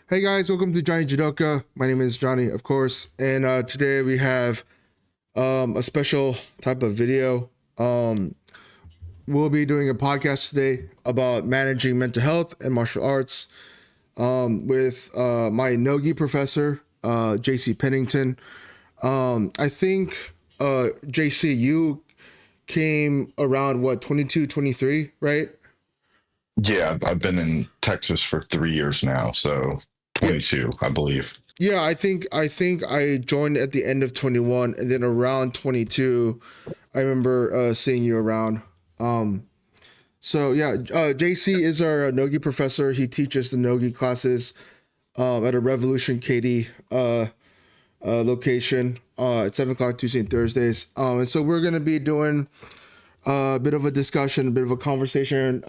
Hey guys, welcome to Johnny Judoka. My name is Johnny, of course, and today we have a special type of video. We'll be doing a podcast today about managing mental health and martial arts with my Nogi professor, JC Pennington. I think JC, you came around what, 22, 23, right? Yeah, I've been in Texas for 3 years now, so Yeah, 22, I believe. yeah. I think I joined at the end of 21, and then around 22, I remember seeing you around. Um, so yeah, JC is our Nogi professor. He teaches the Nogi classes at a Revolution KD location at 7 o'clock Tuesday and Thursdays. And so we're gonna be doing a bit of a discussion, a bit of a conversation.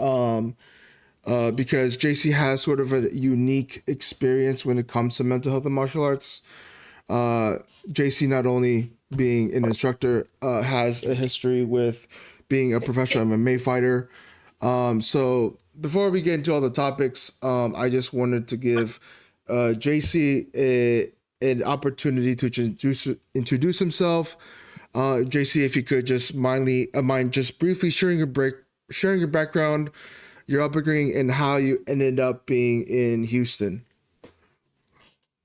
Because JC has sort of a unique experience when it comes to mental health and martial arts. Uh, JC, not only being an instructor, has a history with being a professional MMA fighter. So before we get into all the topics, I just wanted to give JC an opportunity to introduce himself. JC, if you could just mind just briefly sharing your background, your upbringing, and how you ended up being in Houston.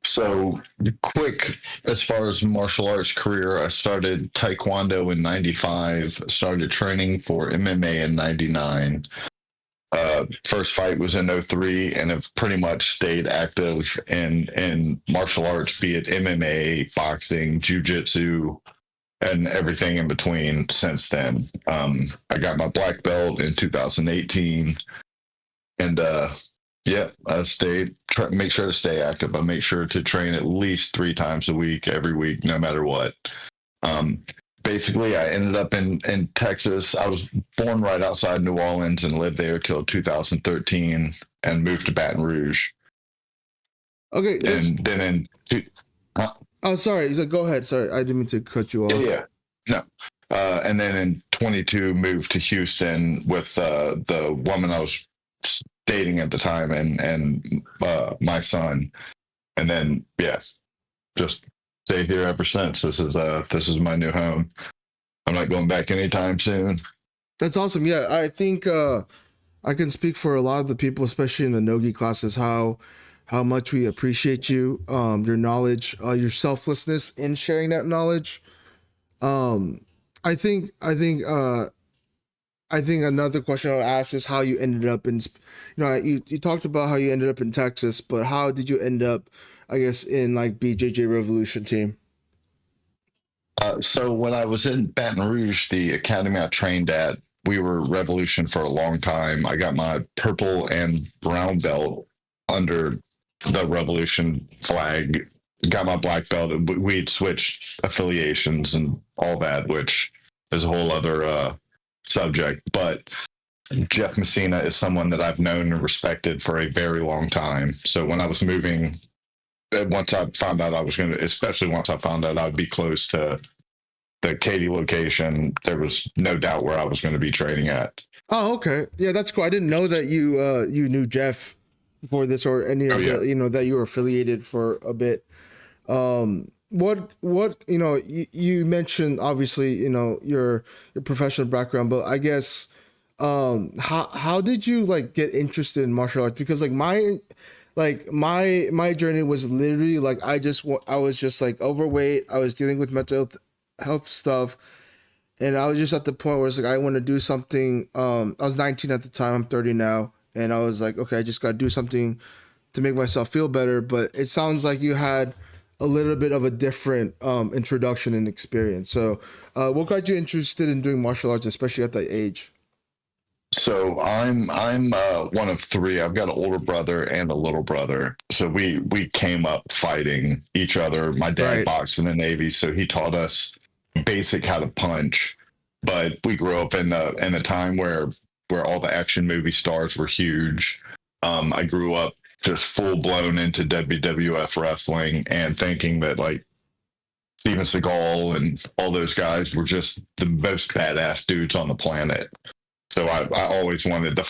So, quick, as far as martial arts career, I started Taekwondo in 95, started training for MMA in 99. First fight was in '03, and have pretty much stayed active in martial arts, be it MMA, boxing, jiu-jitsu, and everything in between since then. I got my black belt in 2018, and yeah, I make sure to stay active. I make sure to train at least 3 times a week, every week, no matter what. Um, Basically, I ended up in Texas. I was born right outside New Orleans and lived there till 2013, and moved to Baton Rouge. Okay, let's. And then huh? Oh, sorry. So go ahead. Sorry, I didn't mean to cut you Yeah, off. yeah, no. And then in 22, moved to Houston with the woman I was dating at the time, and my son. And then yes, just stayed here ever since. This is my new home. I'm not going back anytime soon. That's awesome. Yeah, I think I can speak for a lot of the people, especially in the Nogi classes, how much we appreciate you, your knowledge, your selflessness in sharing that knowledge. Um, I think I think I think another question I'll ask is how you ended up in, you talked about how you ended up in Texas, but how did you end up, I guess, in like BJJ Revolution team? So when I was in Baton Rouge, the academy I trained at, we were Revolution for a long time. I got my purple and brown belt under the Revolution flag. Got my black belt. We'd switched affiliations and all that, which is a whole other subject. But Jeff Messina is someone that I've known and respected for a very long time. So when I was moving, once I found out I was going to, especially once I found out I'd be close to the Katy location, there was no doubt where I was going to be training at. Oh, okay. Yeah, that's cool. I didn't know that you knew Jeff before this, or any Oh of yeah. the, that you were affiliated for a bit. What you mentioned, obviously, your professional background, but I guess how did you like get interested in martial arts? Because my journey was literally like I was just like overweight. I was dealing with mental health stuff, and I was just at the point where it's like I want to do something. I was 19 at the time. I'm 30 now, and I was like, okay, I just got to do something to make myself feel better. But it sounds like you had a little bit of a different introduction and experience. So, what got you interested in doing martial arts, especially at that age? So I'm one of three. I've got an older brother and a little brother. So we came up fighting each other. My dad Right. boxed in the Navy, so he taught us basic how to punch. But we grew up in a time where all the action movie stars were huge. I grew up just full blown into WWF wrestling and thinking that like Steven Seagal and all those guys were just the most badass dudes on the planet. So I always wanted the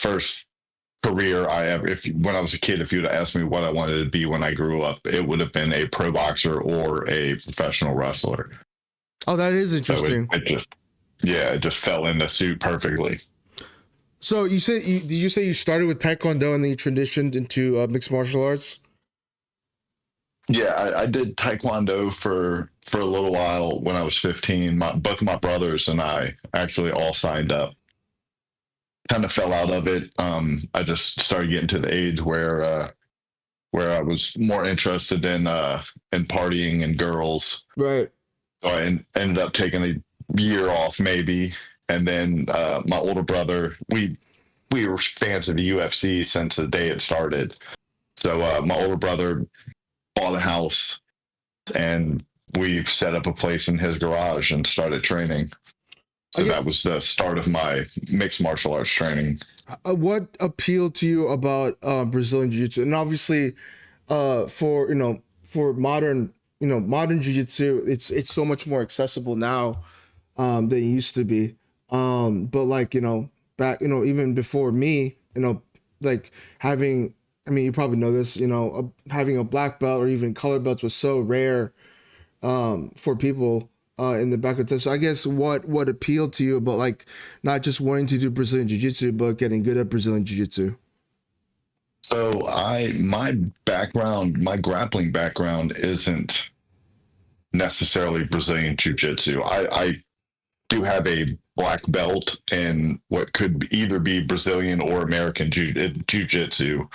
career I ever, if when I was a kid, if you'd have asked me what I wanted to be when I grew up, it would have been a pro boxer or a professional wrestler. Oh, that is So interesting. it just, yeah, it just fell into suit perfectly. So you said did you say you started with Taekwondo and then you transitioned into mixed martial arts? Yeah, I did Taekwondo for a little while when I was 15. Both of my brothers and I actually all signed up. Kind of fell out of it. I just started getting to the age where I was more interested in partying and girls. Right. So ended up taking a year off maybe, and then my older brother, we were fans of the UFC since the day it started. So my older brother bought a house, and we set up a place in his garage and started training. So that was the start of my mixed martial arts training. What appealed to you about Brazilian Jiu-Jitsu? And obviously, for for modern modern Jiu-Jitsu, it's so much more accessible now than it used to be. But like back even before me, like having, I mean, you probably know this, having a black belt or even color belts was so rare for people in the back of the. So I guess what appealed to you about like not just wanting to do Brazilian Jiu-Jitsu, but getting good at Brazilian Jiu-Jitsu? So my grappling background isn't necessarily Brazilian Jiu-Jitsu. I do have a black belt in what could either be Brazilian or American Jiu-Jitsu,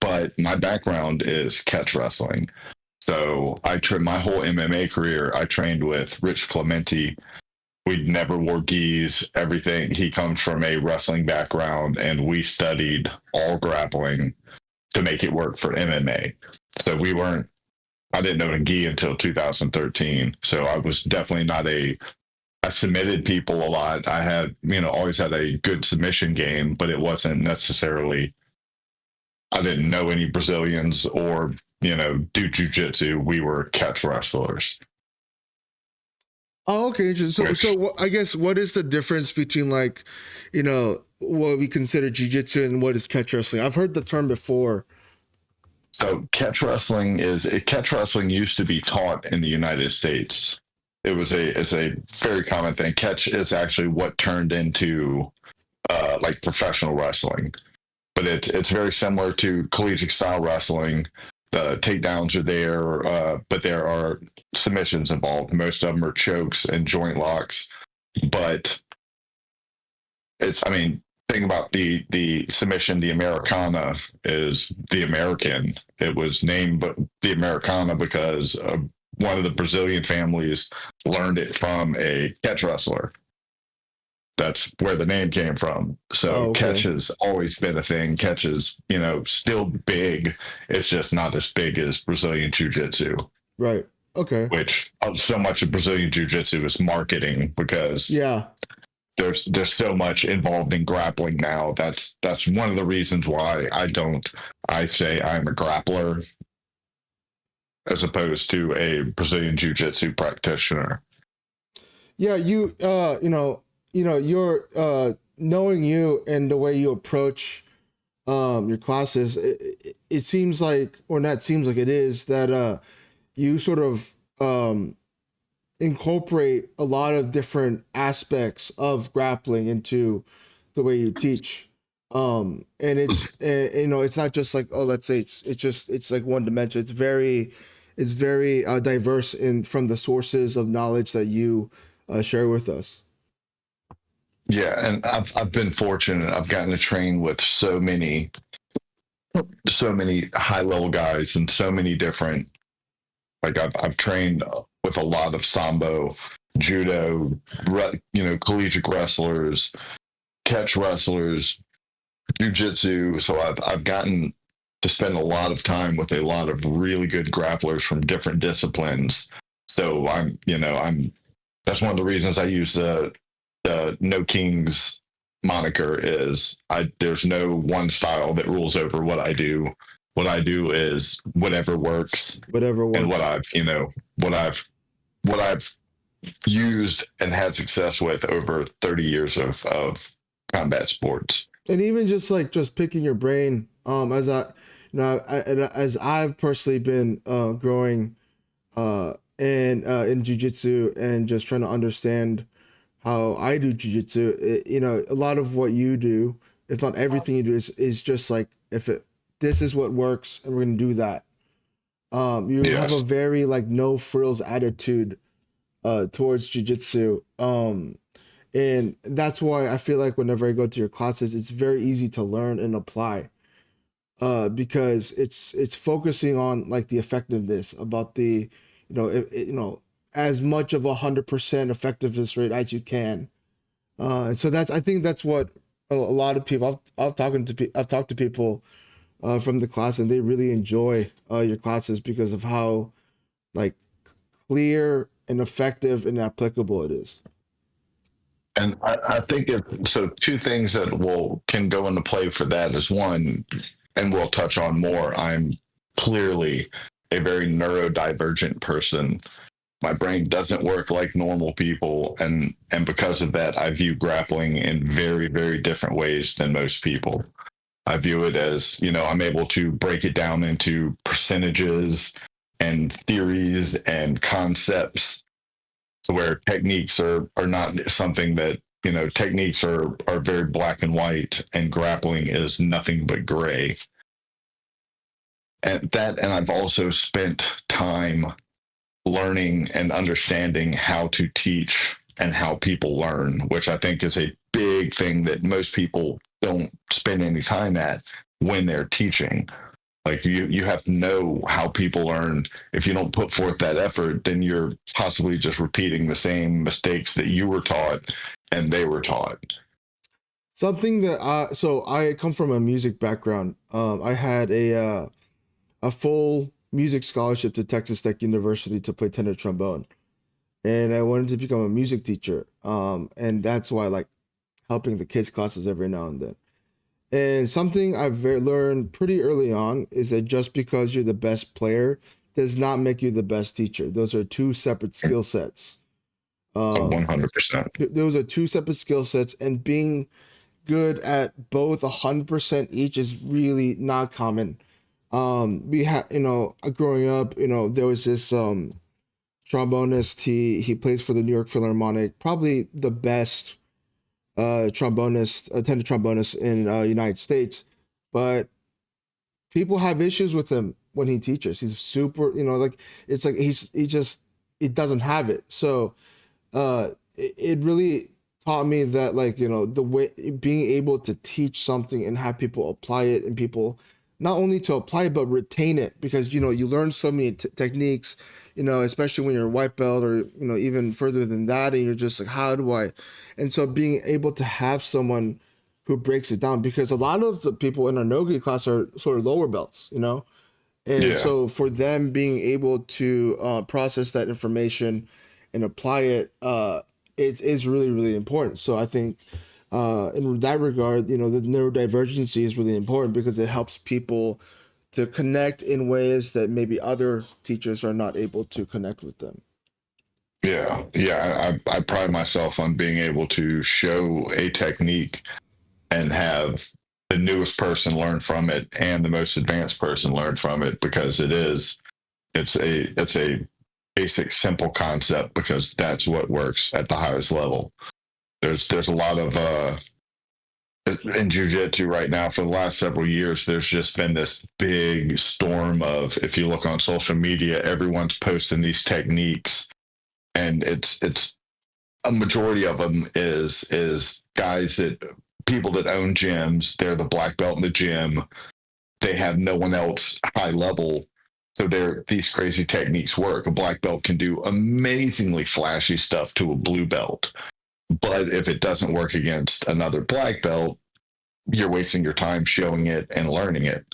but my background is catch wrestling. So my whole MMA career, I trained with Rich Clemente. We never wore gis, everything. He comes from a wrestling background, and we studied all grappling to make it work for MMA. So I didn't know a gi until 2013. So I was definitely not I submitted people a lot. I had, always had a good submission game, but it wasn't necessarily, I didn't know any Brazilians or, do jujitsu. We were catch wrestlers. Oh, okay. So I guess what is the difference between like, what we consider jiu-jitsu and what is catch wrestling? I've heard the term before. So catch wrestling used to be taught in the United States. It's a very common thing. Catch is actually what turned into like professional wrestling, but it's very similar to collegiate style wrestling. The takedowns are there, but there are submissions involved. Most of them are chokes and joint locks. But think about the submission. The Americana is the American. It was named the Americana because one of the Brazilian families learned it from a catch wrestler. That's where the name came from. So catch has always been a thing. Catch is, still big. It's just not as big as Brazilian Jiu-Jitsu. Right. Okay. Which so much of Brazilian Jiu-Jitsu is marketing because there's so much involved in grappling now. That's one of the reasons why I say I'm a grappler as opposed to a Brazilian Jiu-Jitsu practitioner. Yeah, you're knowing you and the way you approach your classes, it seems like, or not seems like, it is that you sort of incorporate a lot of different aspects of grappling into the way you teach. And it's not just like, oh, let's say it's like one dimension. It's very diverse from the sources of knowledge that you share with us. Yeah, and I've been fortunate. I've gotten to train with so many high level guys and so many different. Like I've trained with a lot of sambo, judo, collegiate wrestlers, catch wrestlers, jiu-jitsu. So I've gotten to spend a lot of time with a lot of really good grapplers from different disciplines. So that's one of the reasons I use the No Kings moniker is there's no one style that rules over what I do. What I do is whatever works. And what I've used and had success with over 30 years of combat sports. And even just picking your brain, as as I've personally been growing in jujitsu and just trying to understand how I do jujitsu. A lot of what you do, if not everything you do, is just like, if it this is what works and we're gonna do that. You have a Yes. very like no frills attitude towards jujitsu. And that's why I feel like whenever I go to your classes, it's very easy to learn and apply. Because it's focusing on like the effectiveness about the, as much of 100% effectiveness rate as you can. And so I think that's what a lot of people I've talked to people from the class, and they really enjoy your classes because of how like clear and effective and applicable it is. And I think so. Two things that will can go into play for that is one, and we'll touch on more. I'm clearly a very neurodivergent person. My brain doesn't work like normal people, and because of that, I view grappling in very, very different ways than most people. I view it as, I'm able to break it down into percentages and theories and concepts, to where techniques are not something that, techniques are very black and white, and grappling is nothing but gray. And I've also spent time learning and understanding how to teach and how people learn, which I think is a big thing that most people don't spend any time at when they're teaching. Like you have to know how people learn. If you don't put forth that effort, then you're possibly just repeating the same mistakes that you were taught and they were taught. Something that so I come from a music background. I had a full music scholarship to Texas Tech University to play tenor trombone, and I wanted to become a music teacher. And that's why I like helping the kids classes every now and then. And something learned pretty early on is that just because you're the best player does not make you the best teacher. Those are two separate skill sets. Um, 100%. those are two separate skill sets, and being good at both 100% each is really not common. We had, growing up, there was this trombonist. He plays for the New York Philharmonic, probably the best trombonist, tenor trombonist in United States. But people have issues with him when he teaches. He's super, like it's like he just it doesn't have it. So it really taught me that, like, the way being able to teach something and have people apply it, and people not only to apply it but retain it, because you learn so many techniques, especially when you're a white belt, or even further than that, and you're just like, how do I? And so being able to have someone who breaks it down, because a lot of the people in our nogi class are sort of lower belts, and Yeah. so for them being able to process that information and apply it, is really, really important. So I think in that regard, the neurodivergency is really important, because it helps people to connect in ways that maybe other teachers are not able to connect with them. Yeah. Yeah. I pride myself on being able to show a technique and have the newest person learn from it and the most advanced person learn from it, because it's a basic simple concept, because that's what works at the highest level. There's a lot of in jiu-jitsu right now. For the last several years, there's just been this big storm of, if you look on social media, everyone's posting these techniques, and it's a majority of them is guys that people that own gyms. They're the black belt in the gym. They have no one else high level, so these crazy techniques work. A black belt can do amazingly flashy stuff to a blue belt, but if it doesn't work against another black belt, you're wasting your time showing it and learning it.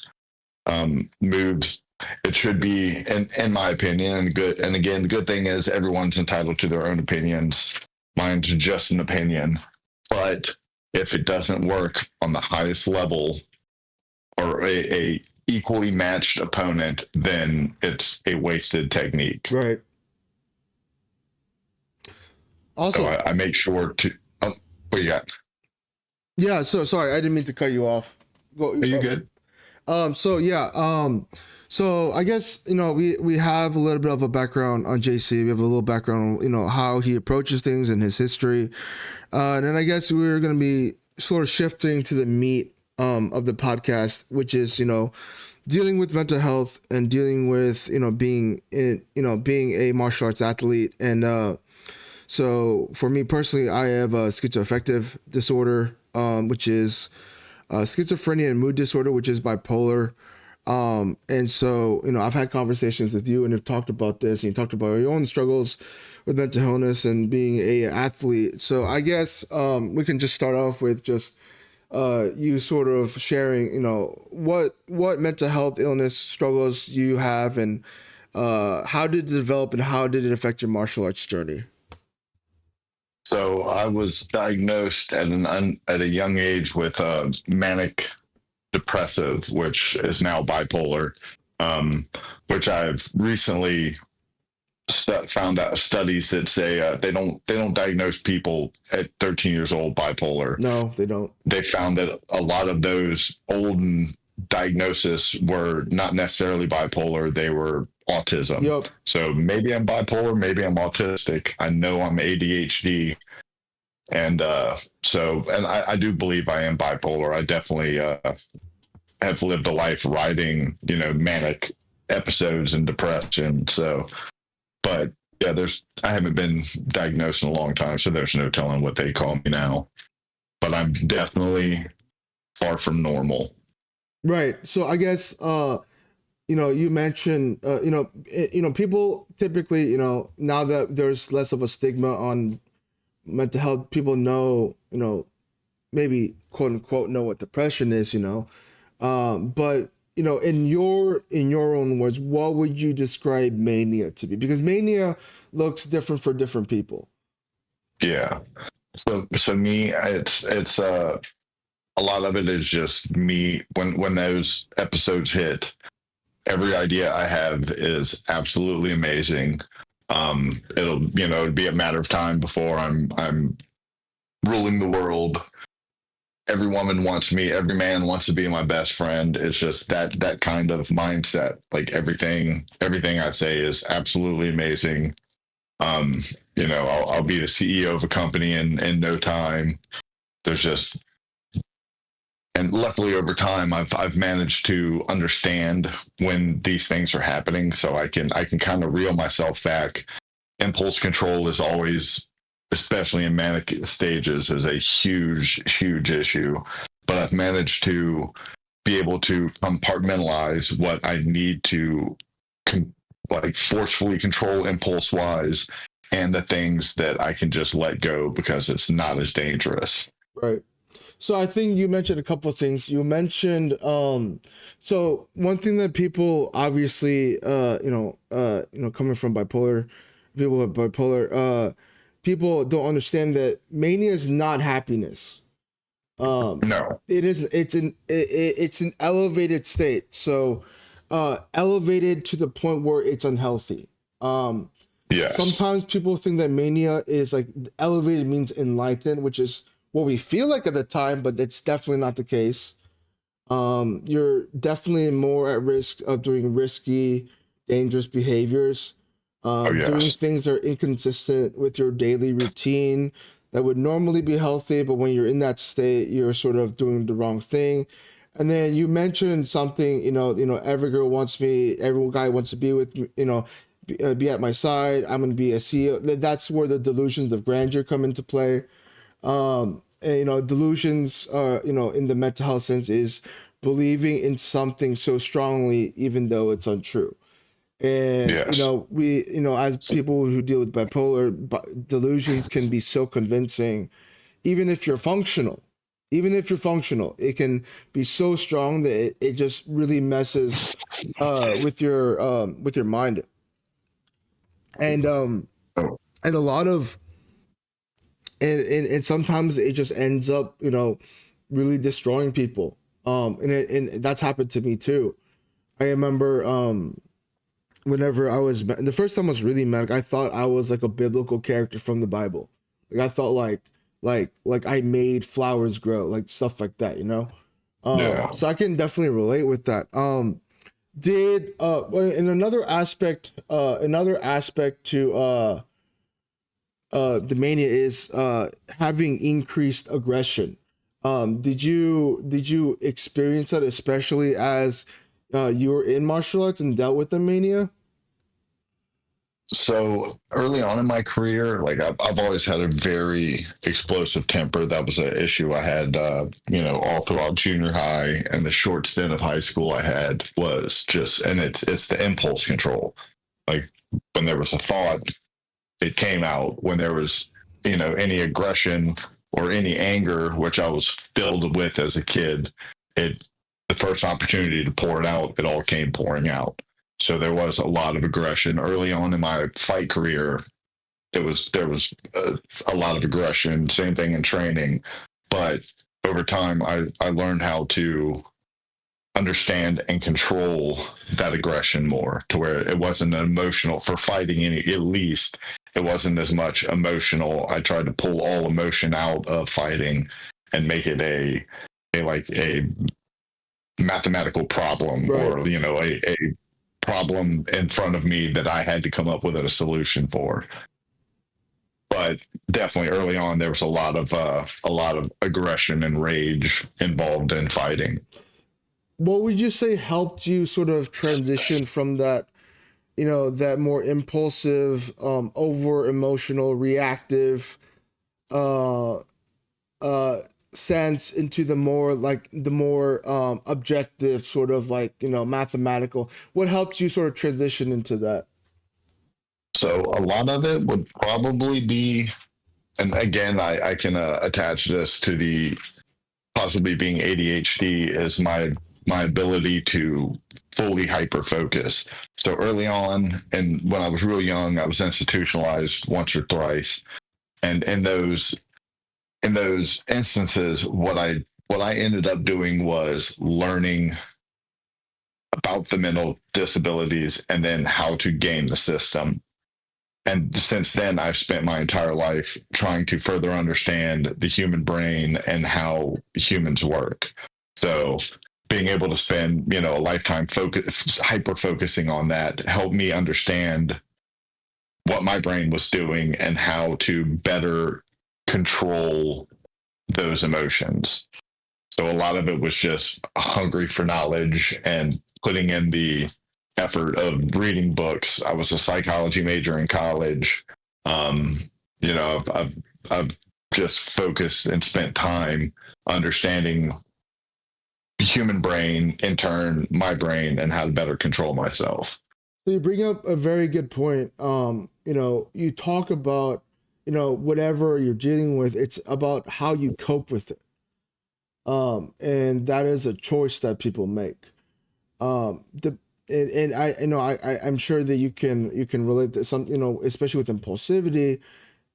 Moves, it should be, in my opinion, and good. And again, the good thing is everyone's entitled to their own opinions. Mine's just an opinion, but if it doesn't work on the highest level, or a equally matched opponent, then it's a wasted technique. Right. So Also, I make sure to. What you got? Yeah, so sorry, I didn't mean to cut you off. Are you Go. good? So yeah, so I guess we have a little bit of a background on JC. We have a little background on how he approaches things and his history, and then I guess we're gonna be sort of shifting to the meat of the podcast, which is dealing with mental health and dealing with being a martial arts athlete. And so for me personally, I have a schizoaffective disorder, which is schizophrenia and mood disorder, which is bipolar. And so, I've had conversations with you and have talked about this, and you talked about your own struggles with mental illness and being a athlete. So I guess we can just start off with just you sort of sharing, what mental health illness struggles you have, and how did it develop, and how did it affect your martial arts journey? So I was diagnosed at a young age with manic depressive, which is now bipolar, um, which I've recently found out studies that say they don't diagnose people at 13 years old bipolar. No, they don't. They found that a lot of those olden diagnoses were not necessarily bipolar; they were autism. Yep. So maybe I'm bipolar, maybe I'm autistic. I know I'm ADHD, and I do believe I am bipolar. I definitely have lived a life riding, manic episodes and depression. So, but yeah, I haven't been diagnosed in a long time, so there's no telling what they call me now. But I'm definitely far from normal. Right. So I guess you mentioned people typically, now that there's less of a stigma on mental health, people know, maybe quote unquote know what depression is, but in your own words, what would you describe mania to be? Because mania looks different for different people. Yeah. So me, it's a lot of it is just me when those episodes hit. Every idea I have is absolutely amazing. It'd be a matter of time before I'm ruling the world. Every woman wants me, every man wants to be my best friend. It's just that kind of mindset. Like everything I say is absolutely amazing. um I'll be the CEO of a company in no time. There's just And luckily over time I've managed to understand when these things are happening, so I can kind of reel myself back. Impulse control is always, especially in manic stages, is a huge issue, but I've managed to be able to compartmentalize what I need to like forcefully control impulse wise, and the things that I can just let go because it's not as dangerous. Right. So I think you mentioned a couple of things. You mentioned so one thing that people obviously coming from bipolar, people with bipolar, people don't understand that mania is not happiness. No. It's an elevated state. So elevated to the point where it's unhealthy. Yes. Sometimes people think that mania is like elevated means enlightened, which is what we feel like at the time, but that's definitely not the case. You're definitely more at risk of doing risky, dangerous behaviors, Oh doing yes. things that are inconsistent with your daily routine that would normally be healthy, but when you're in that state, you're sort of doing the wrong thing. And then you mentioned something, every girl wants me, every guy wants to be with me, be at my side. I'm going to be a CEO. That's where the delusions of grandeur come into play. And, delusions, in the mental health sense, is believing in something so strongly, even though it's untrue. And Yes. we, as people who deal with bipolar, delusions can be so convincing, even if you're functional. Even if you're functional, it can be so strong that it just really messes with your mind. And Oh, and a lot of and sometimes it just ends up really destroying people. And that's happened to me too. I remember whenever I was the first time I was really mad, I thought I was like a biblical character from the Bible. Like I thought like I made flowers grow, like stuff like that, you know. Yeah. So I can definitely relate with that. Did well, in another aspect to the mania is having increased aggression. Did you experience that, especially as you were in martial arts and dealt with the mania? So early on in my career, like I've always had a very explosive temper. That was an issue I had, all throughout junior high, and the short stint of high school I had was just, and it's the impulse control. Like when there was a thought, it came out. When there was, any aggression or any anger, which I was filled with as a kid, it the first opportunity to pour it out, it all came pouring out. So there was a lot of aggression early on in my fight career. There was a lot of aggression. Same thing in training, but over time, I learned how to understand and control that aggression more, to where it wasn't an emotional for fighting any, at least it wasn't as much emotional. I tried to pull all emotion out of fighting and make it a mathematical problem, Right. or a problem in front of me that I had to come up with a solution for. But definitely early on, there was a lot of aggression and rage involved in fighting. What would you say helped you sort of transition from that, that more impulsive, over emotional, reactive, uh, uh, sense into the more objective, sort of like, mathematical? What helped you sort of transition into that? So a lot of it would probably be, and again, I can attach this to the possibly being ADHD, is my ability to fully hyper focus. So early on, and when I was real young, I was institutionalized once or thrice, and in those instances, what I ended up doing was learning about the mental disabilities and then how to game the system. And since then, I've spent my entire life trying to further understand the human brain and how humans work. So being able to spend, a lifetime hyper focusing on that helped me understand what my brain was doing and how to better control those emotions. So a lot of it was just hungry for knowledge and putting in the effort of reading books. I was a psychology major in college. Um, I've just focused and spent time understanding the human brain, in turn, my brain, and how to better control myself. So you bring up a very good point. You talk about, whatever you're dealing with, it's about how you cope with it. And that is a choice that people make. The and I I'm sure that you can relate to some, especially with impulsivity.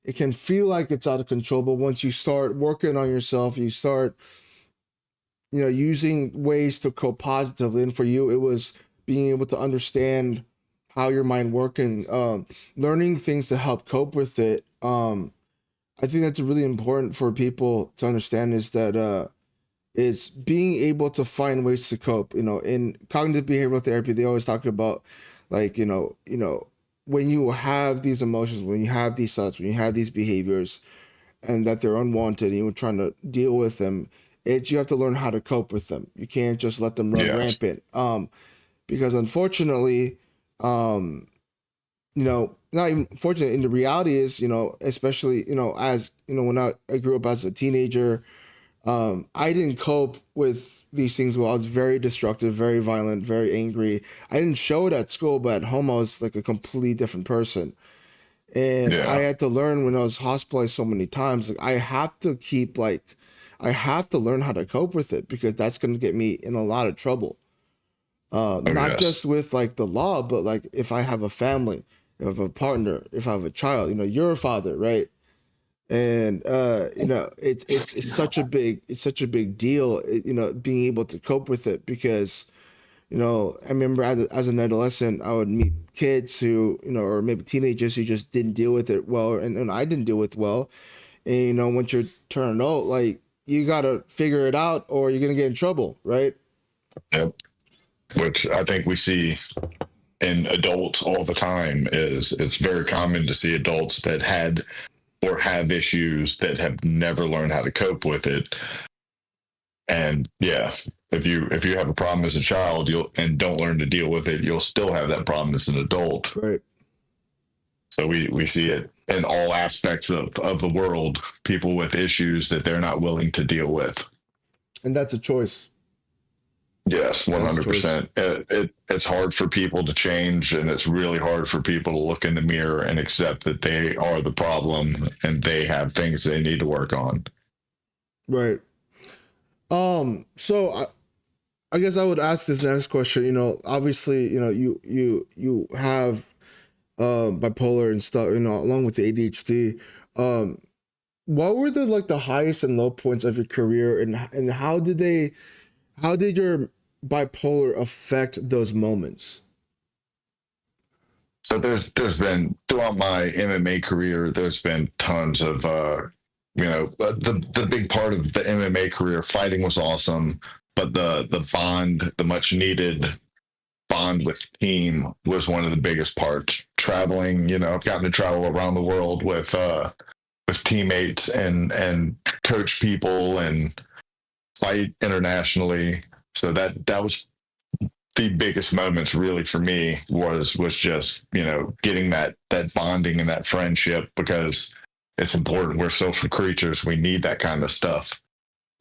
It can feel like it's out of control, but once you start working on yourself, you start, using ways to cope positively. And for you, it was being able to understand how your mind works, and learning things to help cope with it. I think that's really important for people to understand, is that is being able to find ways to cope. In cognitive behavioral therapy, they always talk about, like, when you have these emotions, when you have these thoughts, when you have these behaviors, and that they're unwanted, and you're trying to deal with them, you have to learn how to cope with them. You can't just let them run Yeah, rampant. Because unfortunately, um, not even fortunate. And the reality is, especially, as when I grew up as a teenager, I didn't cope with these things well. I was very destructive, very violent, very angry. I didn't show it at school, but at home I was like a completely different person. And I yeah, had to learn, when I was hospitalized so many times, like I have to learn how to cope with it, because that's going to get me in a lot of trouble. oh Not yes, just with like the law, but like if I have a family, if I have a partner, if I have a child, you're a father, right? And it's such a big deal, being able to cope with it, because I remember as an adolescent, I would meet kids who, or maybe teenagers who just didn't deal with it well, and I didn't deal with well, And once you're turning adult, like you gotta figure it out, or you're gonna get in trouble, right? Yep. Which I think we see in adults all the time. Is it's very common to see adults that had or have issues that have never learned how to cope with it. And yeah, if you have a problem as a child, you'll and don't learn to deal with it, you'll still have that problem as an adult. Right. So we see it in all aspects of the world, people with issues that they're not willing to deal with. And that's a choice. Yes, one That's a hundred choice. percent. It's hard for people to change, and it's really hard for people to look in the mirror and accept that they are the problem and they have things they need to work on. Right. So I guess I would ask this next question. Obviously, you have bipolar and stuff. Along with the ADHD. What were the highest and low points of your career, and how did your bipolar affect those moments? So there's been throughout my MMA career, there's been tons of the big part of the MMA career, fighting was awesome, but the bond, the much needed bond with team was one of the biggest parts. Traveling, I've gotten to travel around the world with teammates and coach people and fight internationally. So that was the biggest moments really for me was just getting that bonding and that friendship, because it's important. We're social creatures, we need that kind of stuff.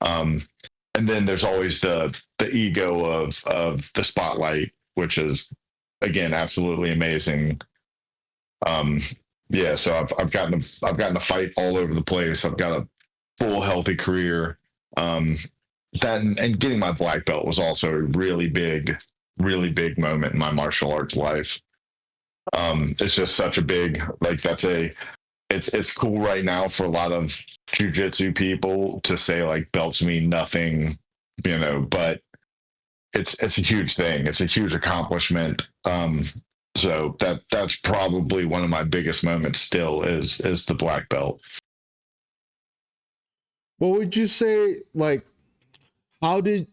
um and then there's always the ego of the spotlight, which is again absolutely amazing. um yeah, so I've gotten to fight all over the place. I've got a full healthy career. um that and getting my black belt was also a really big moment in my martial arts life. It's just such a big, like, it's cool right now for a lot of jujitsu people to say like belts mean nothing, but it's a huge thing. It's a huge accomplishment. So that's probably one of my biggest moments still is the black belt. What would you say? Like, how did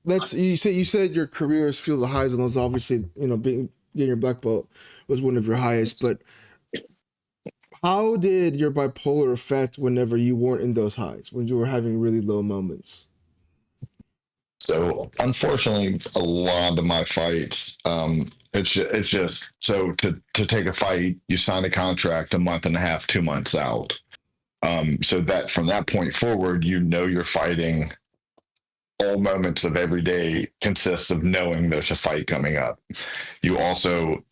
let's you said your career is fueled the highs and lows. Obviously, being getting your black belt was one of your highest. But how did your bipolar affect whenever you weren't in those highs, when you were having really low moments? So unfortunately, a lot of my fights, it's just so to take a fight, you sign a contract a month and a half, 2 months out. So that from that point forward, you're fighting. All moments of every day consists of knowing there's a fight coming up. You also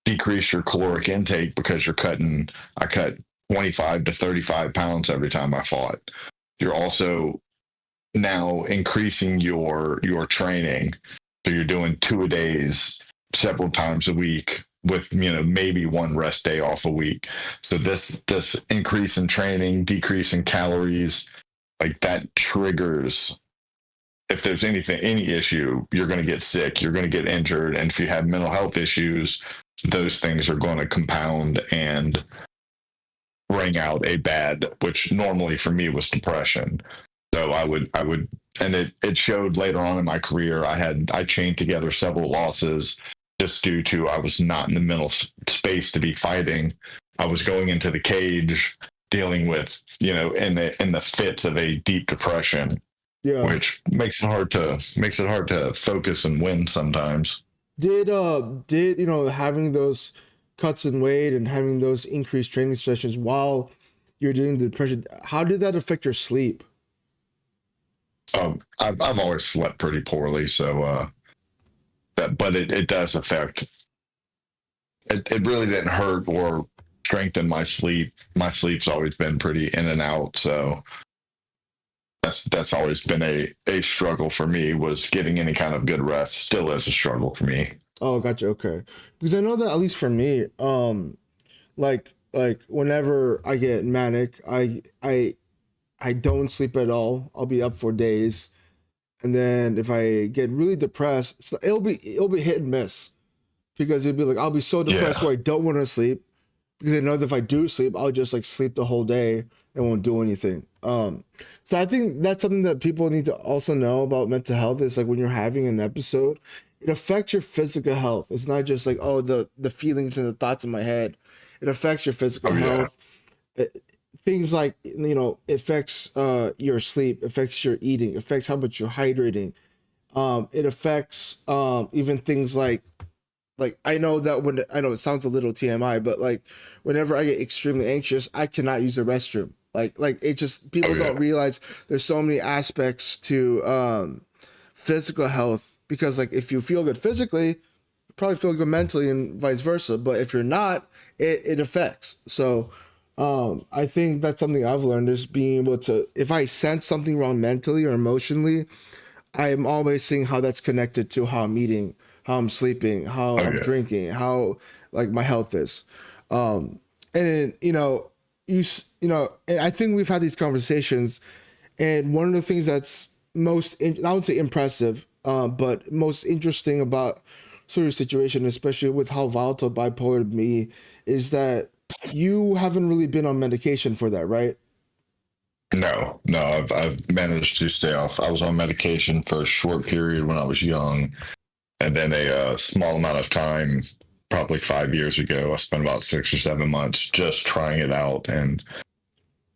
decrease your caloric intake because I cut 25 to 35 pounds every time I fought. You're also now increasing your training. So you're doing 2 a days several times a week with maybe one rest day off a week. So this increase in training, decrease in calories, like that triggers. If there's any issue, you're going to get sick, you're going to get injured, and if you have mental health issues, those things are going to compound and bring out a bad, which normally for me was depression. So I would, and it showed later on in my career. I chained together several losses just due to I was not in the mental space to be fighting. I was going into the cage dealing with in the fits of a deep depression, Yeah. which makes it hard to focus and win sometimes. Did having those cuts in weight and having those increased training sessions while you're doing the depression, how did that affect your sleep? I've always slept pretty poorly, so but it does affect. It really didn't hurt or strengthen my sleep. My sleep's always been pretty in and out, so that's always been a struggle for me, was getting any kind of good rest. Still is a struggle for me. Oh, gotcha. Okay, because I know that at least for me, like whenever I get manic, I don't sleep at all. I'll be up for days, and then if I get really depressed, it'll be hit and miss, because it'll be like I'll be so Yeah. depressed where I don't want to sleep, because I know that if I do sleep, I'll just like sleep the whole day. It won't do anything. So I think that's something that people need to also know about mental health is like when you're having an episode, it affects your physical health. It's not just like, oh, the feelings and the thoughts in my head. It affects your physical Oh yeah. health. Things like, it affects your sleep, affects your eating, affects how much you're hydrating. It affects even things like I know that when I know it sounds a little TMI, but like whenever I get extremely anxious, I cannot use the restroom. Like it just Oh people yeah. don't realize there's so many aspects to physical health because like if you feel good physically, you probably feel good mentally and vice versa. But if you're not, it affects. So I think that's something I've learned is being able to if I sense something wrong mentally or emotionally, I'm always seeing how that's connected to how I'm eating, how I'm sleeping, how Oh I'm yeah. drinking, how like my health is. And then, and I think we've had these conversations, and one of the things that's I would say impressive, but most interesting about sort of situation, especially with how volatile bipolar me, is that you haven't really been on medication for that, right? No, no, I've managed to stay off. I was on medication for a short period when I was young, and then a small amount of time, probably 5 years ago. I spent about 6 or 7 months just trying it out, and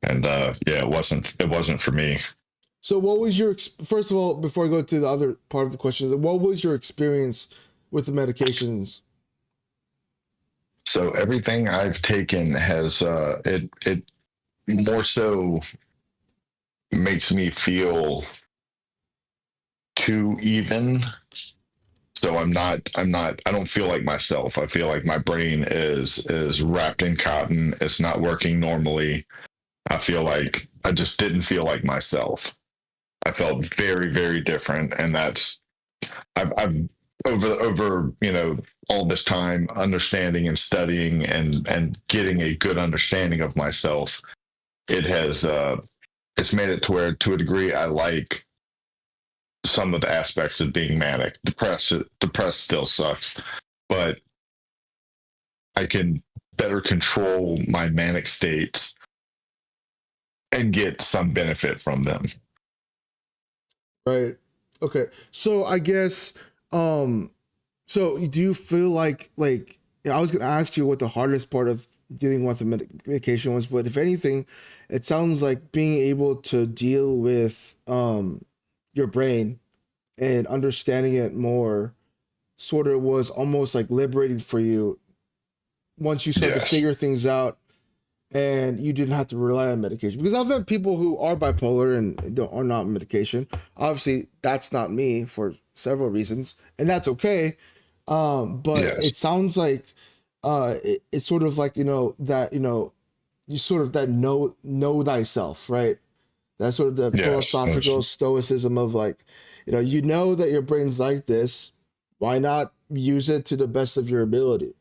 yeah, it wasn't for me. So, what was your first of all, before I go to the other part of the questions, what was your experience with the medications? So everything I've taken has it more so makes me feel too even. So I don't feel like myself. I feel like my brain is wrapped in cotton. It's not working normally. I feel like I just didn't feel like myself. I felt very, very different. And I've over, all this time understanding and studying and getting a good understanding of myself. It has, it's made it to where to a degree I like some of the aspects of being manic. Depressed still sucks, but I can better control my manic states and get some benefit from them. Right. Okay. So I guess so do you feel I was going to ask you what the hardest part of dealing with the medication was, but if anything, it sounds like being able to deal with your brain and understanding it more sort of was almost like liberating for you once you started to Yes. figure things out and you didn't have to rely on medication. Because I've had people who are bipolar and are not on medication. Obviously, that's not me for several reasons, and that's okay. But Yes. it sounds like it's sort of like that you sort of that know thyself, right? That's sort of the Yes. philosophical stoicism of like, you know that your brain's like this. Why not use it to the best of your ability?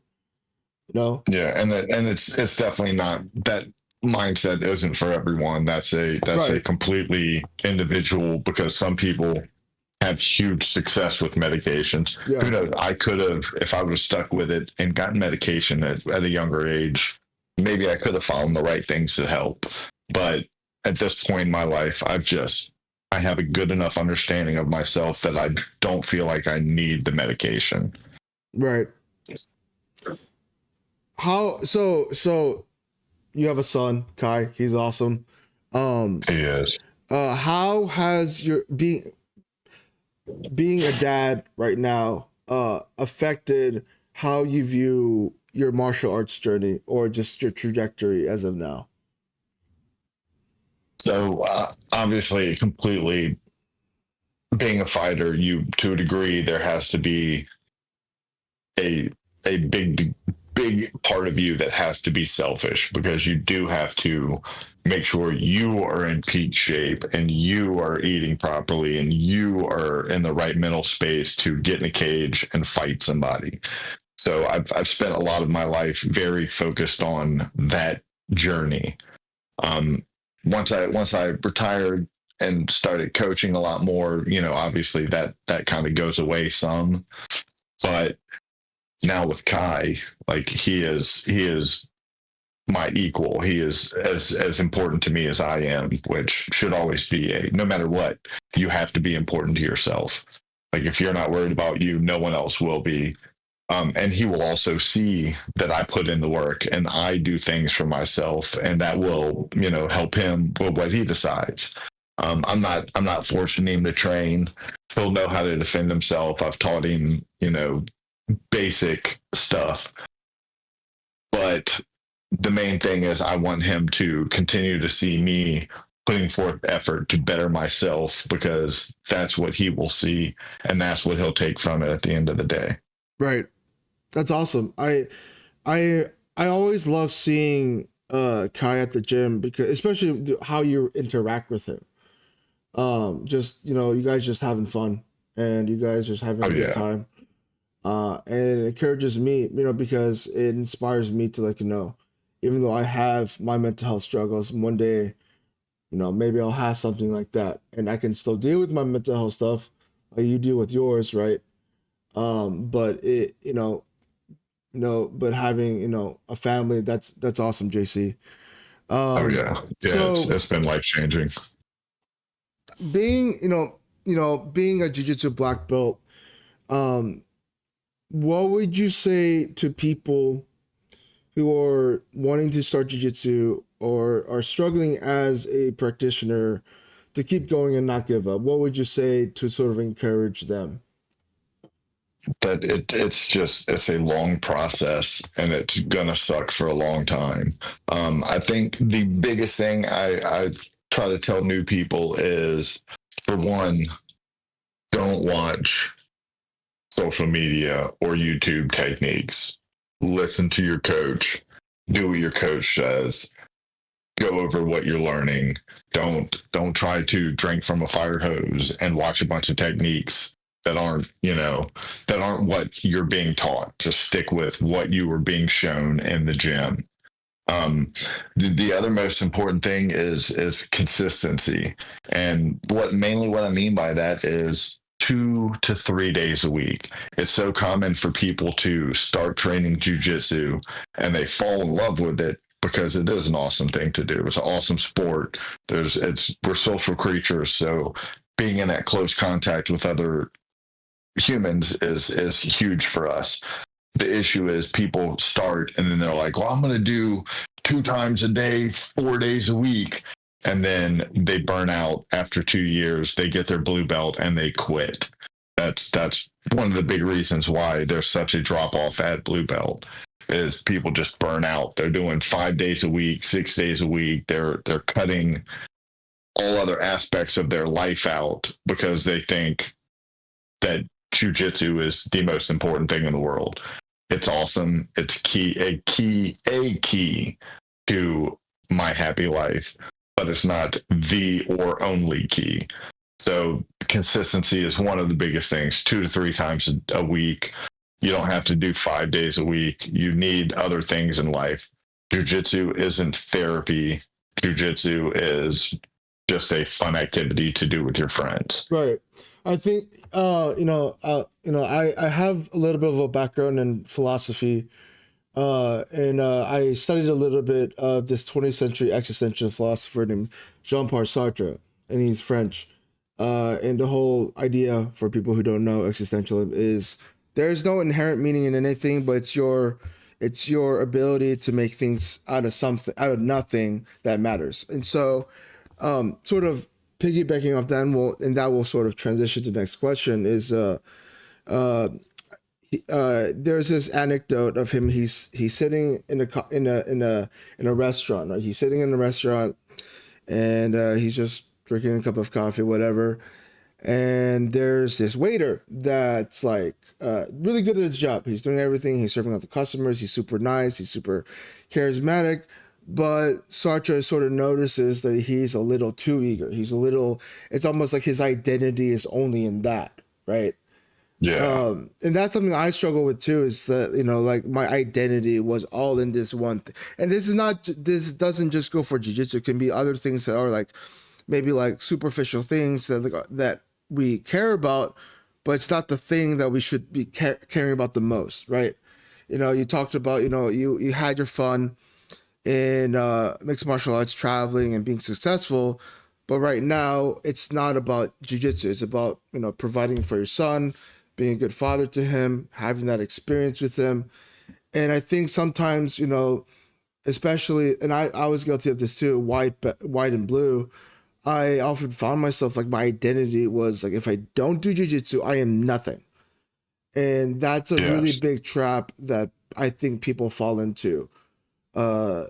You know, Yeah, and it's definitely not that mindset isn't for everyone. That's a right? completely individual because some people have huge success with medications. Who Yeah, knows? I could have, if I would have stuck with it and gotten medication at a younger age, maybe I could have found the right things to help. But at this point in my life, I have a good enough understanding of myself that I don't feel like I need the medication. right. How so you have a son, Kai. He's awesome. Um, Yes. how has your being a dad right now affected how you view your martial arts journey or just your trajectory as of now? So obviously, completely being a fighter, you to a degree there has to be a a big part of you that has to be selfish because you do have to make sure you are in peak shape and you are eating properly and you are in the right mental space to get in a cage and fight somebody. So I've spent a lot of my life very focused on that journey. Um, once I retired and started coaching a lot more, obviously that kind of goes away some. But now with Kai, like he is my equal. He is as important to me as I am, which should always be no matter what, you have to be important to yourself. Like if you're not worried about you, no one else will be. And he will also see that I put in the work and I do things for myself, and that will, help him with what he decides. I'm not forcing him to train. He'll know how to defend himself. I've taught him, basic stuff. But the main thing is I want him to continue to see me putting forth effort to better myself, because that's what he will see and that's what he'll take from it at the end of the day. Right. That's awesome. I I always love seeing Kai at the gym, because especially how you interact with him. Just you guys just having fun, and you guys just having Oh a good yeah. time. And it encourages me, because it inspires me to, like, even though I have my mental health struggles, one day, maybe I'll have something like that, and I can still deal with my mental health stuff like you deal with yours, right? But but having, a family, that's awesome, JC. Oh Um, yeah. Yeah. It's so it's been life changing. being, being a jiu-jitsu black belt, um, what would you say to people who are wanting to start jiu-jitsu or are struggling as a practitioner to keep going and not give up? What would you say to sort of encourage them? That it's a long process and it's gonna suck for a long time. I think the biggest thing I try to tell new people is, for one, don't watch social media or YouTube techniques. Listen to your coach. Do what your coach says. Go over what you're learning. Don't try to drink from a fire hose and watch a bunch of techniques that aren't what you're being taught. Just stick with what you were being shown in the gym. The other most important thing is consistency, and what I mean by that is 2 to 3 days a week. It's so common for people to start training jujitsu and they fall in love with it because it is an awesome thing to do. It's an awesome sport. We're social creatures, so being in that close contact with other humans is huge for us. The issue is people start and then they're like, well, I'm going to do 2 times a day, 4 days a week. And then they burn out after 2 years. They get their blue belt and they quit. That's one of the big reasons why there's such a drop off at blue belt, is people just burn out. They're doing 5 days a week, 6 days a week. They're cutting all other aspects of their life out because they think that jujitsu is the most important thing in the world. It's awesome. It's a key to my happy life, but it's not the or only key. So consistency is one of the biggest things. 2 to 3 times a week. You don't have to do 5 days a week. You need other things in life. Jiu-jitsu isn't therapy. Jiu-jitsu is just a fun activity to do with your friends. Right. I think I have a little bit of a background in philosophy, and I studied a little bit of this 20th century existential philosopher named Jean-Paul Sartre, and he's French. And the whole idea, for people who don't know, existentialism is there's no inherent meaning in anything, but it's your ability to make things out of something, out of nothing, that matters. And so, sort of piggybacking off that, and that will sort of transition to the next question is uh there's this anecdote of him. He's sitting in a restaurant, right? He's sitting in a restaurant, and he's just drinking a cup of coffee, whatever. And there's this waiter that's like really good at his job. He's doing everything. He's serving out the customers. He's super nice. He's super charismatic. But Sartre sort of notices that he's a little too eager. He's a little. It's almost like his identity is only in that, right? Yeah. And that's something I struggle with too. Is that, like, my identity was all in this one thing. And this is not. This doesn't just go for jiu-jitsu. It can be other things that are like maybe like superficial things that we care about, but it's not the thing that we should be caring about the most, right? You talked about, you had your fun, in mixed martial arts, traveling and being successful. But right now, it's not about jujitsu. It's about, providing for your son, being a good father to him, having that experience with him. And I think sometimes, especially, and I was guilty of this too, white and blue. I often found myself like my identity was like, if I don't do jujitsu, I am nothing. And that's a really Yes. big trap that I think people fall into. And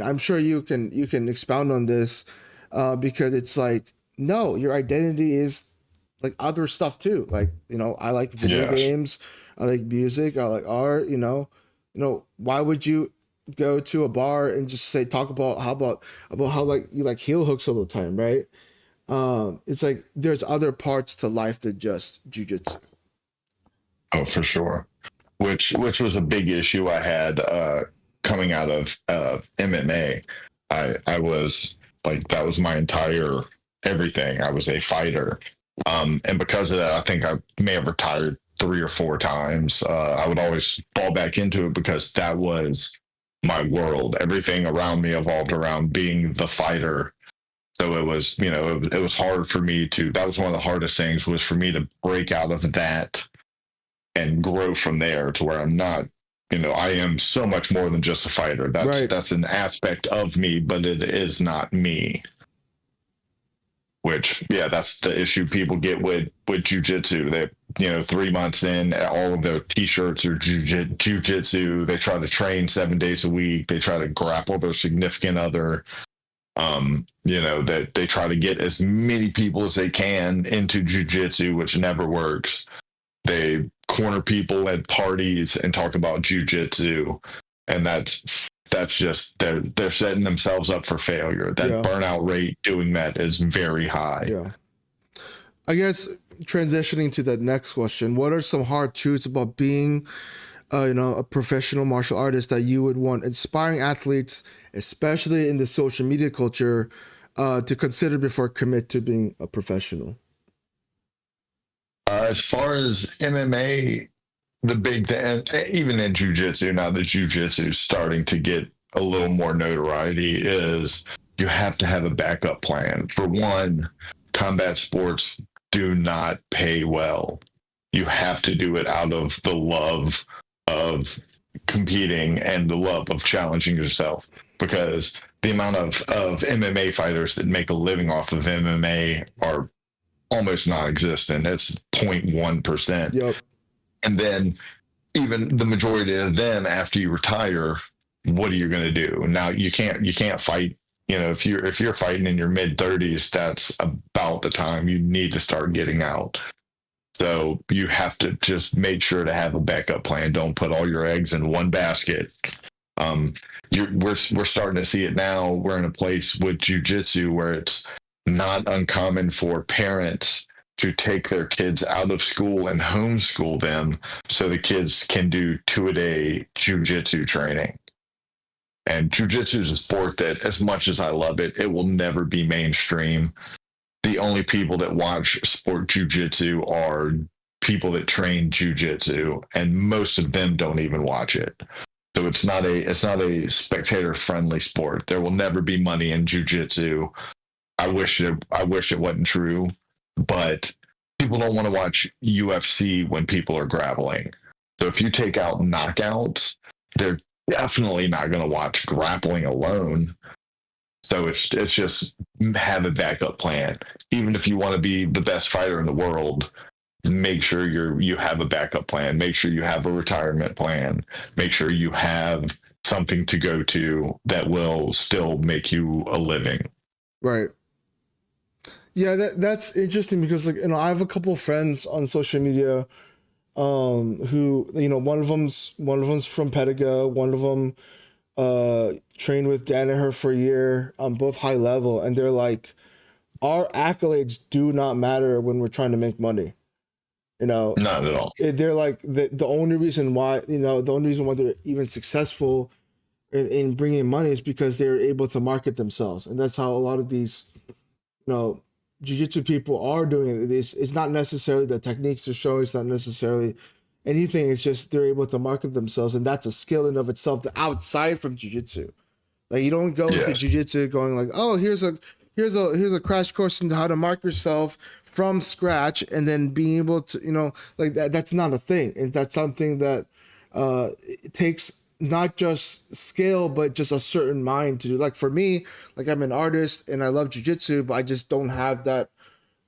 I'm sure you can expound on this, because it's like, no, your identity is like other stuff too. Like, I like video Yes. games, I like music, I like art. Why would you go to a bar and just say talk about about how like you like heel hooks all the time, right? It's like there's other parts to life than just jujitsu. Oh, for sure. Which was a big issue I had coming out of MMA. I was like that was my entire everything. I was a fighter, and because of that, I think I may have retired 3 or 4 times. I would always fall back into it because that was my world. Everything around me evolved around being the fighter. So it was, it was hard for me to. That was one of the hardest things was for me to break out of that and grow from there to where I'm not, I am so much more than just a fighter. That's Right. that's an aspect of me, but it is not me. Which, yeah, that's the issue people get with jujitsu. They, 3 months in, all of their t-shirts are jujitsu. They try to train 7 days a week. They try to grapple their significant other. That they try to get as many people as they can into jujitsu, which never works. They corner people at parties and talk about jujitsu, and that's just they're setting themselves up for failure. That Yeah. burnout rate doing that is very high. Yeah. I guess transitioning to the next question, what are some hard truths about being, a professional martial artist that you would want inspiring athletes, especially in the social media culture, to consider before commit to being a professional? As far as MMA, the big thing, even in jujitsu, now that jujitsu is starting to get a little more notoriety, is you have to have a backup plan. For one, combat sports do not pay well. You have to do it out of the love of competing and the love of challenging yourself, because the amount of MMA fighters that make a living off of MMA are almost non-existent. It's 0.1%. Yep. And then even the majority of them, after you retire, what are you going to do? Now you can't fight. If you're fighting in your mid 30s, that's about the time you need to start getting out. So you have to just make sure to have a backup plan. Don't put all your eggs in one basket. Um, we're starting to see it now. We're in a place with jujitsu where it's not uncommon for parents to take their kids out of school and homeschool them so the kids can do 2 a day jujitsu training. And jujitsu is a sport that, as much as I love it, it will never be mainstream. The only people that watch sport jujitsu are people that train jujitsu, and most of them don't even watch it. So it's not a spectator friendly sport. There will never be money in jujitsu. I wish it wasn't true, but people don't want to watch UFC when people are grappling. So if you take out knockouts, they're definitely not going to watch grappling alone. So it's just have a backup plan. Even if you want to be the best fighter in the world, make sure you have a backup plan. Make sure you have a retirement plan. Make sure you have something to go to that will still make you a living. Right. Yeah, that's interesting because like I have a couple of friends on social media, who one of them's from Pediga, one of them trained with Danaher for a year, both high level, and they're like, our accolades do not matter when we're trying to make money. Not at all. They're like the only reason why they're even successful in bringing money is because they're able to market themselves, and that's how a lot of these you know jiu-jitsu people are doing it. It's not necessarily the techniques they're showing, it's not necessarily anything. It's just they're able to market themselves, and that's a skill in of itself. The outside from jujitsu, like you don't go into Yes. jujitsu going like, oh, here's a crash course into how to market yourself from scratch, and then being able to, like that. That's not a thing, and that's something that it takes not just skill but just a certain mind to do. Like for me, like I'm an artist and I love jujitsu, but I just don't have that,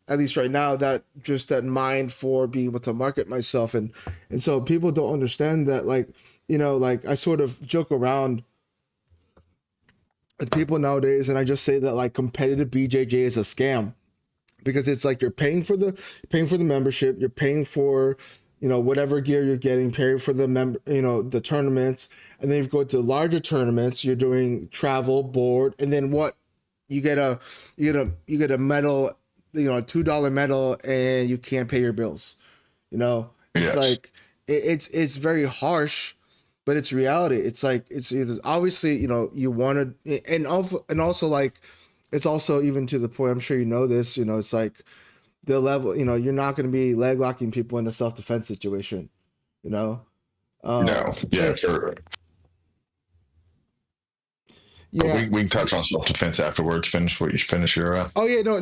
at least right now, that just that mind for being able to market myself. And so people don't understand that, like, like I sort of joke around with people nowadays, and I just say that like competitive BJJ is a scam, because it's like you're paying for the membership, you're paying for, whatever gear you're getting, paying for the tournaments, and then you go to larger tournaments, you're doing travel, board, and then what? You get a medal, a $2 medal, and you can't pay your bills. It's Yes. like it's very harsh, but it's reality. It's like it's obviously, you want to, and also like it's also even to the point, I'm sure you know this, it's like the level, you're not going to be leg locking people in a self defense situation, you know. No. Yeah. And Sure. But yeah. we can touch on self defense afterwards. Finish what you finish your. Oh yeah, no.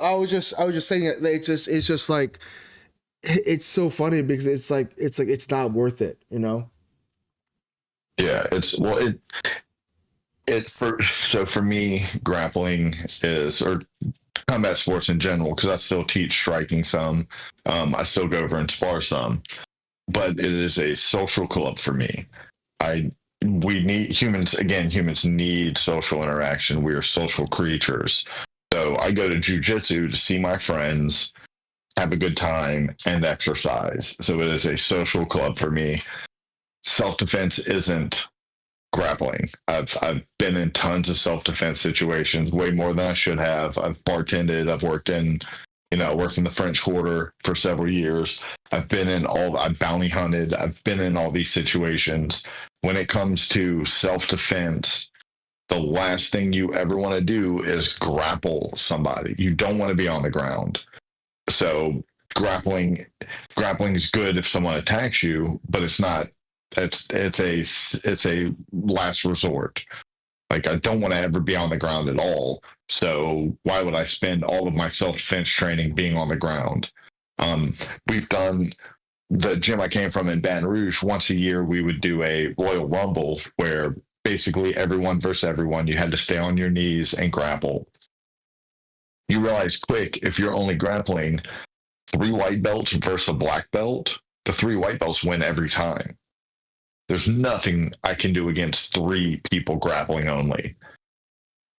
I was just saying it. It's just like it's so funny because it's like it's not worth it. Yeah. For me, grappling is, or combat sports in general, because I still teach striking some. I still go over and spar some, but it is a social club for me. I We need humans, again, humans need social interaction. We are social creatures. So I go to jujitsu to see my friends, have a good time, and exercise. So it is a social club for me. Self defense isn't grappling. I've been in tons of self defense situations, way more than I should have. I've bartended. Worked in the French Quarter for several years. I've bounty hunted. I've been in all these situations. When it comes to self defense, the last thing you ever want to do is grapple somebody. You don't want to be on the ground. So grappling, grappling is good if someone attacks you, but it's not. It's a last resort. Like I don't want to ever be on the ground at all. So why would I spend all of my self defense training being on the ground? Um, we've done the gym I came from in Baton Rouge. Once a year, we would do a Royal Rumble where basically everyone versus everyone. You had to stay on your knees and grapple. You realize quick if you're only grappling three white belts versus a black belt, the three white belts win every time. There's nothing I can do against three people grappling only.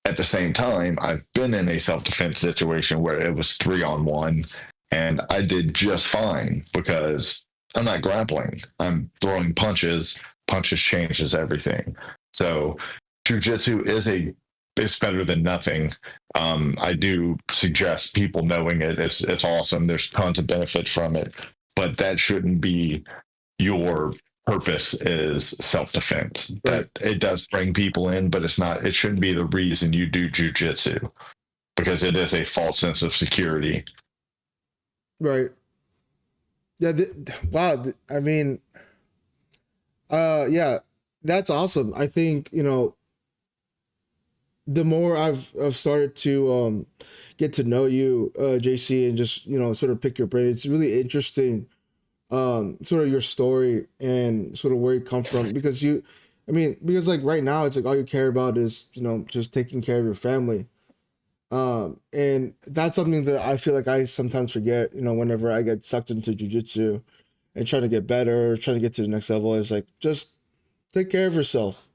At the same time, I've been in a self defense situation where it was 3-on-1, and I did just fine because I'm not grappling. I'm throwing punches. Punches changes everything. So, jujitsu it's better than nothing. I do suggest people knowing it. It's awesome. There's tons of benefits from it, but that shouldn't be your purpose is self-defense. Right. That it does bring people in, but it shouldn't be the reason you do jujitsu, because it is a false sense of security. Right. Yeah. Wow. I mean, yeah, that's awesome. I think, the more I've started to get to know you, JC, and just sort of pick your brain, it's really interesting, sort of your story and sort of where you come from, because because like right now it's like all you care about is just taking care of your family, and that's something that I feel like I sometimes forget, whenever I get sucked into jujitsu and trying to get better, trying to get to the next level, is like just take care of yourself,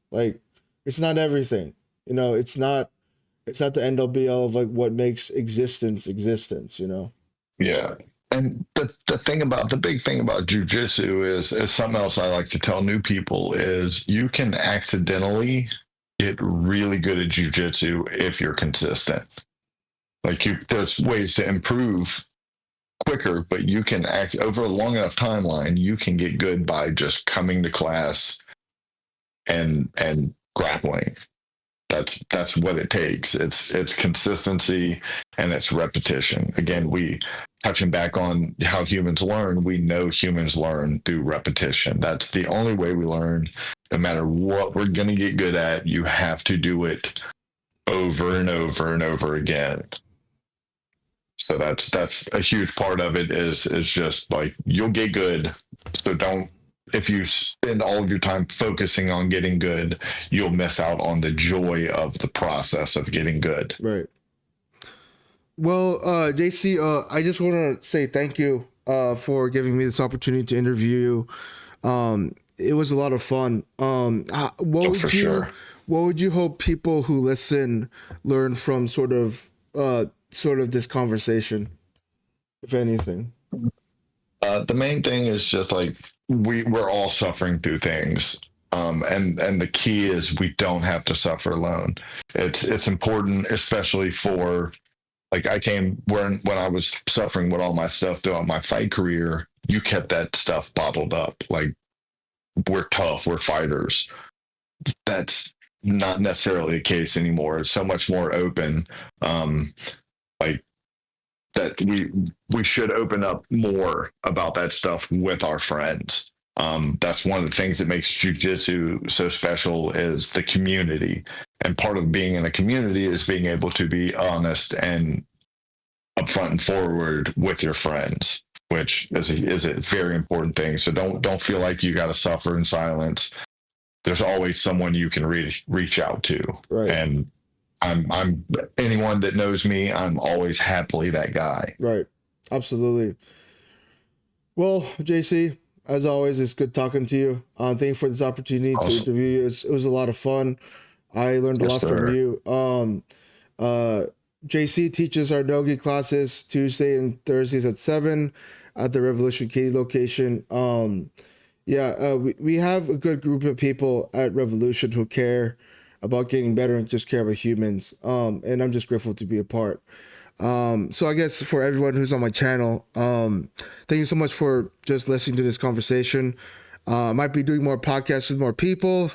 like it's not everything, it's not the end all be all of like what makes existence. Yeah. And the big thing about jujitsu is something else I like to tell new people is you can accidentally get really good at jujitsu if you're consistent. There's ways to improve quicker, but you can act over a long enough timeline. You can get good by just coming to class and grappling. That's what it takes. It's consistency and it's repetition. Again, touching back on how humans learn, we know humans learn through repetition. That's the only way we learn. No matter what we're going to get good at, you have to do it over and over and over again. So that's a huge part of it is just like you'll get good. So don't, if you spend all of your time focusing on getting good, you'll miss out on the joy of the process of getting good. Right. Well, JC, I just want to say thank you for giving me this opportunity to interview you. It was a lot of fun. What would For you sure. what would you hope people who listen learn from sort of this conversation, if anything? The main thing is just like we're all suffering through things. And the key is we don't have to suffer alone. It's important, especially for like I came when I was suffering with all my stuff throughout my fight career. You kept that stuff bottled up. Like we're tough, we're fighters. That's not necessarily the case anymore. It's so much more open. Like that we should open up more about that stuff with our friends. That's one of the things that makes jujitsu so special is the community. And part of being in a community is being able to be honest and upfront and forward with your friends, which is a very important thing. So don't feel like you got to suffer in silence. There's always someone you can reach out to. Right. And I'm anyone that knows me, I'm always happily that guy. Right. Absolutely. Well, JC, as always, it's good talking to you. Thank you for this opportunity to Awesome. interview you. It was a lot of fun. I learned a Yes, lot from sir. you. JC teaches our Nogi classes Tuesday and Thursdays at 7 at the Revolution Katy location. We have a good group of people at Revolution who care about getting better and just care about humans. And I'm just grateful to be a part. So I guess for everyone who's on my channel, thank you so much for just listening to this conversation. I might be doing more podcasts with more people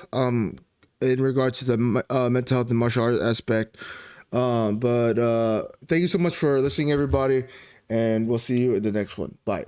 in regards to the mental health and martial arts aspect. But thank you so much for listening, everybody, and we'll see you in the next one. Bye.